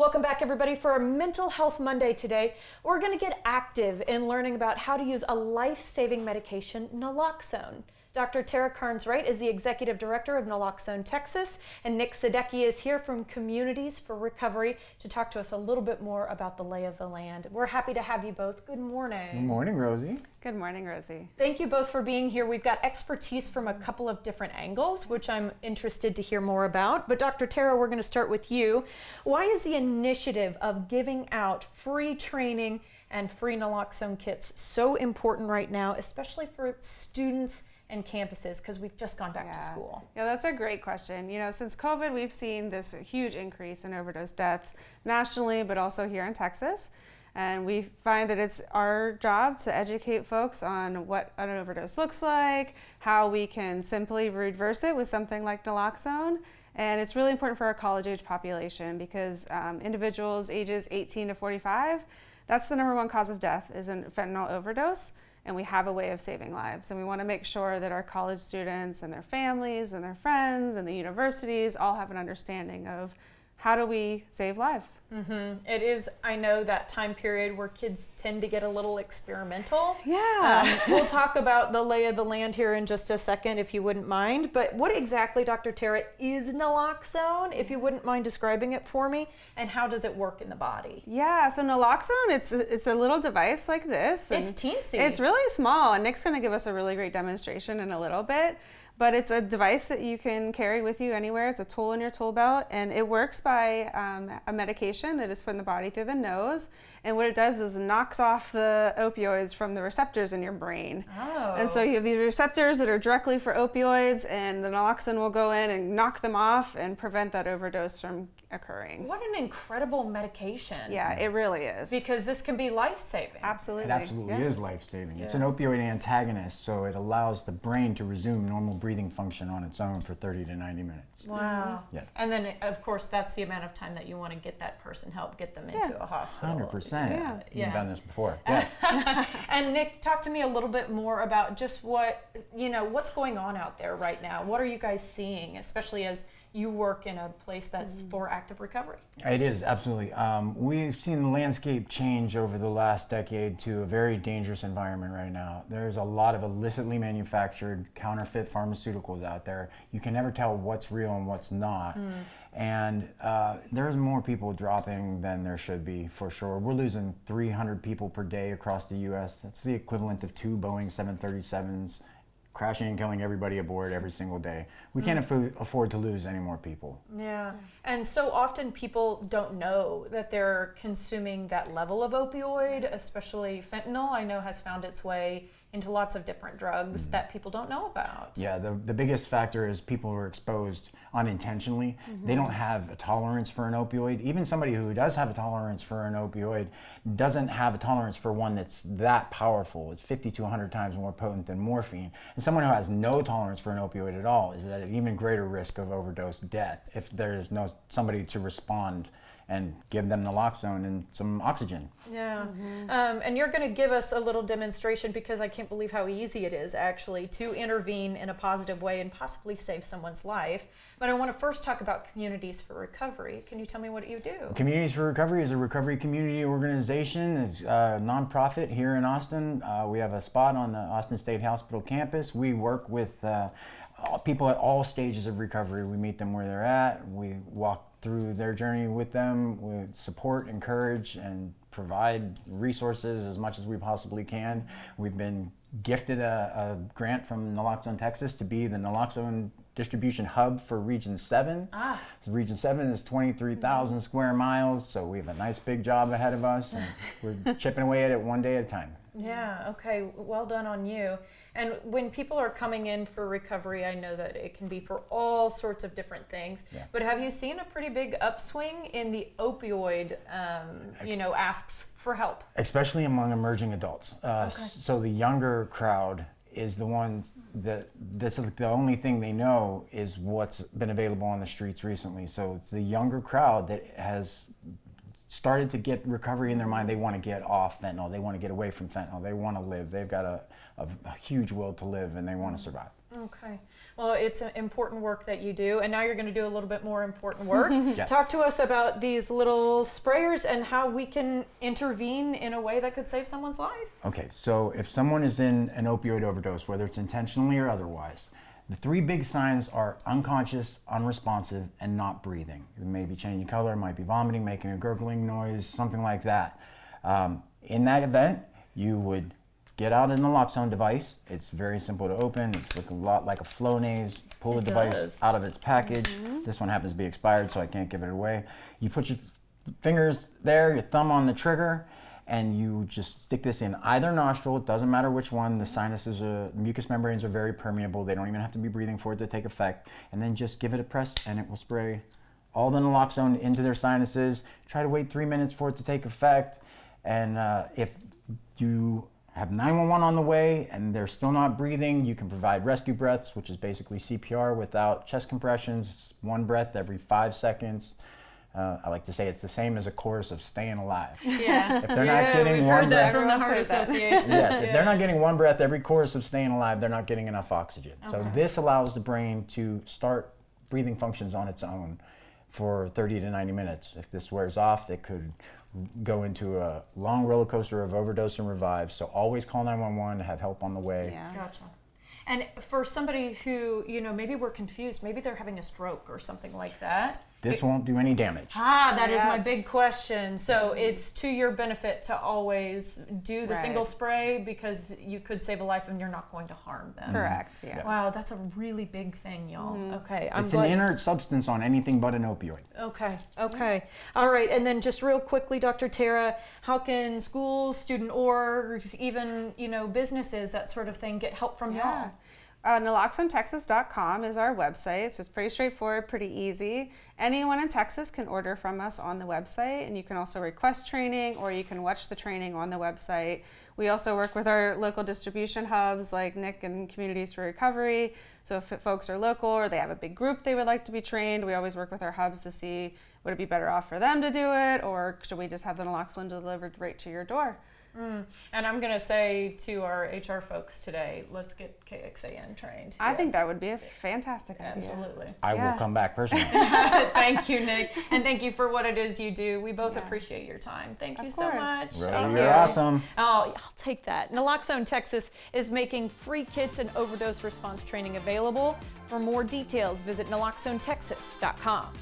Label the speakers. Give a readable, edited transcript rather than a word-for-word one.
Speaker 1: Welcome back, everybody, for our Mental Health Monday today. We're going to get active in learning about how to use a life-saving medication, naloxone. Dr. Tara Carnes-Wright is the Executive Director of Naloxone Texas, and Nick Sadecki is here from Communities for Recovery to talk to us a little bit more about the lay of the land. We're happy to have you both. Good morning.
Speaker 2: Good morning, Rosie.
Speaker 3: Good morning, Rosie.
Speaker 1: Thank you both for being here. We've got expertise from a couple of different angles, which I'm interested to hear more about. But Dr. Tara, we're going to start with you. Why is the initiative of giving out free training and free naloxone kits so important right now, especially for students and campuses, because we've just gone back to school?
Speaker 3: Yeah, that's a great question. You know, since COVID, we've seen this huge increase in overdose deaths nationally, but also here in Texas. And we find that it's our job to educate folks on what an overdose looks like, how we can simply reverse it with something like naloxone. And it's really important for our college-age population because individuals ages 18 to 45, that's the #1 cause of death is a fentanyl overdose. And we have a way of saving lives. And we want to make sure that our college students and their families and their friends and the universities all have an understanding of how do we save lives.
Speaker 1: Mm-hmm. It is, I know, that time period where kids tend to get a little experimental.
Speaker 3: Yeah.
Speaker 1: We'll talk about the lay of the land here in just a second, if you wouldn't mind. But what exactly, Dr. Tara, is naloxone, if you wouldn't mind describing it for me, and how does it work in the body?
Speaker 3: Yeah, so naloxone, it's a little device like this.
Speaker 1: It's teensy.
Speaker 3: It's really small, and Nick's going to give us a really great demonstration in a little bit. But it's a device that you can carry with you anywhere. It's a tool in your tool belt, and it works by a medication that is put in the body through the nose. And what it does is knocks off the opioids from the receptors in your brain.
Speaker 1: Oh.
Speaker 3: And so you have these receptors that are directly for opioids, and the naloxone will go in and knock them off and prevent that overdose from occurring.
Speaker 1: What an incredible medication.
Speaker 3: Yeah, it really is.
Speaker 1: Because this can be life-saving.
Speaker 3: Absolutely.
Speaker 2: It absolutely is life-saving. It's an opioid antagonist, so it allows the brain to resume normal breathing function on its own for 30 to 90 minutes.
Speaker 1: Wow.
Speaker 2: Yeah.
Speaker 1: And then, of course, that's the amount of time that you want to get that person help, get them into a hospital.
Speaker 2: 100%.
Speaker 3: Yeah.
Speaker 2: You've done this before. Yeah.
Speaker 1: And Nick, talk to me a little bit more about just what's going on out there right now. What are you guys seeing, especially as you work in a place that's for active recovery?
Speaker 2: It is, absolutely. We've seen the landscape change over the last decade to a very dangerous environment right now. There's a lot of illicitly manufactured counterfeit pharmaceuticals out there. You can never tell what's real and what's not. And there's more people dropping than there should be, for sure. We're losing 300 people per day across the U.S. That's the equivalent of 2 Boeing 737s crashing and killing everybody aboard every single day. We can't afford to lose any more people.
Speaker 1: Yeah. And so often people don't know that they're consuming that level of opioid, especially fentanyl, I know has found its way into lots of different drugs that people don't know about.
Speaker 2: Yeah, the biggest factor is people who are exposed unintentionally. They don't have a tolerance for an opioid. Even somebody who does have a tolerance for an opioid doesn't have a tolerance for one that's that powerful. It's 50 to 100 times more potent than morphine. And someone who has no tolerance for an opioid at all is at an even greater risk of overdose death if there's somebody to respond and give them naloxone and some oxygen.
Speaker 1: Yeah. And you're going to give us a little demonstration because I can't believe how easy it is actually to intervene in a positive way and possibly save someone's life. But I want to first talk about Communities for Recovery. Can you tell me what you do?
Speaker 2: Communities for Recovery is a recovery community organization. It's a nonprofit here in Austin. We have a spot on the Austin State Hospital campus. We work with people at all stages of recovery. We meet them where they're at. We walk through their journey with them. We support, encourage, and provide resources as much as we possibly can. We've been gifted a grant from Naloxone Texas to be the naloxone distribution hub for Region 7. So Region 7 is 23,000 square miles, so we have a nice big job ahead of us, and we're chipping away at it one day at a time.
Speaker 1: Yeah, okay, well done on you. And when people are coming in for recovery, I know that it can be for all sorts of different things, but have you seen a pretty big upswing in the opioid, asks for help?
Speaker 2: Especially among emerging adults. So the younger crowd is the one that's the only thing they know is what's been available on the streets recently. So it's the younger crowd that has started to get recovery in their mind. They want to get off fentanyl. They want to get away from fentanyl. They want to live. They've got a huge will to live, and they want to survive.
Speaker 1: Okay. Well, it's important work that you do, and now you're going to do a little bit more important work.
Speaker 2: Yeah.
Speaker 1: Talk to us about these little sprayers and how we can intervene in a way that could save someone's life.
Speaker 2: Okay, so if someone is in an opioid overdose, whether it's intentionally or otherwise, the three big signs are unconscious, unresponsive, and not breathing. It may be changing color, it might be vomiting, making a gurgling noise, something like that. In that event, you would get out a naloxone device. It's very simple to open. It's looking a lot like a Flonase. Pull the device out of its package. This one happens to be expired, so I can't give it away. You put your fingers there, your thumb on the trigger, and you just stick this in either nostril. It doesn't matter which one. The sinuses, the mucous membranes are very permeable. They don't even have to be breathing for it to take effect. And then just give it a press, and it will spray all the naloxone into their sinuses. Try to wait 3 minutes for it to take effect. And if you have 911 on the way and they're still not breathing, you can provide rescue breaths, which is basically CPR without chest compressions. It's 1 breath every 5 seconds. I like to say it's the same as a course of staying alive.
Speaker 1: Yeah.
Speaker 2: If they're not getting one breath
Speaker 1: from the
Speaker 3: Everyone's
Speaker 1: Heart
Speaker 3: heard that.
Speaker 1: Association.
Speaker 2: Yes, if they're not getting 1 breath every course of staying alive, they're not getting enough oxygen. So
Speaker 1: Okay.
Speaker 2: this allows the brain to start breathing functions on its own for 30 to 90 minutes. If this wears off, it could go into a long roller coaster of overdose and revive. So always call 911 to have help on the way.
Speaker 3: Yeah.
Speaker 1: Gotcha. And for somebody who, maybe we're confused, maybe they're having a stroke or something like that.
Speaker 2: This won't do any damage.
Speaker 1: That is my
Speaker 3: Yes.
Speaker 1: big question. So it's to your benefit to always do the
Speaker 3: Right.
Speaker 1: single spray because you could save a life and you're not going to harm them.
Speaker 3: Correct. Yeah.
Speaker 1: Wow, that's a really big thing, y'all. Okay, I'm
Speaker 2: It's
Speaker 1: glad.
Speaker 2: an inert substance on anything but an opioid.
Speaker 1: Okay. All right, and then just real quickly, Dr. Tara, how can schools, student orgs, even, businesses, that sort of thing, get help from y'all?
Speaker 3: NaloxoneTexas.com is our website, so it's pretty straightforward, pretty easy. Anyone in Texas can order from us on the website, and you can also request training or you can watch the training on the website. We also work with our local distribution hubs like NIC and Communities for Recovery. So if folks are local or they have a big group they would like to be trained, we always work with our hubs to see would it be better off for them to do it, or should we just have the naloxone delivered right to your door?
Speaker 1: And I'm going to say to our HR folks today, let's get KXAN trained.
Speaker 3: I
Speaker 1: Yeah.
Speaker 3: think that would be a fantastic idea.
Speaker 1: Absolutely.
Speaker 2: I
Speaker 3: Yeah.
Speaker 2: will come back personally.
Speaker 1: Thank you, Nick. And thank you for what it is you do. We both appreciate your time. Thank you
Speaker 3: Of
Speaker 1: so
Speaker 3: course.
Speaker 1: much.
Speaker 2: Rhoda,
Speaker 1: Thank
Speaker 2: you're
Speaker 1: you.
Speaker 2: awesome.
Speaker 1: Oh, I'll take that. Naloxone Texas is making free kits and overdose response training available. For more details, visit naloxonetexas.com.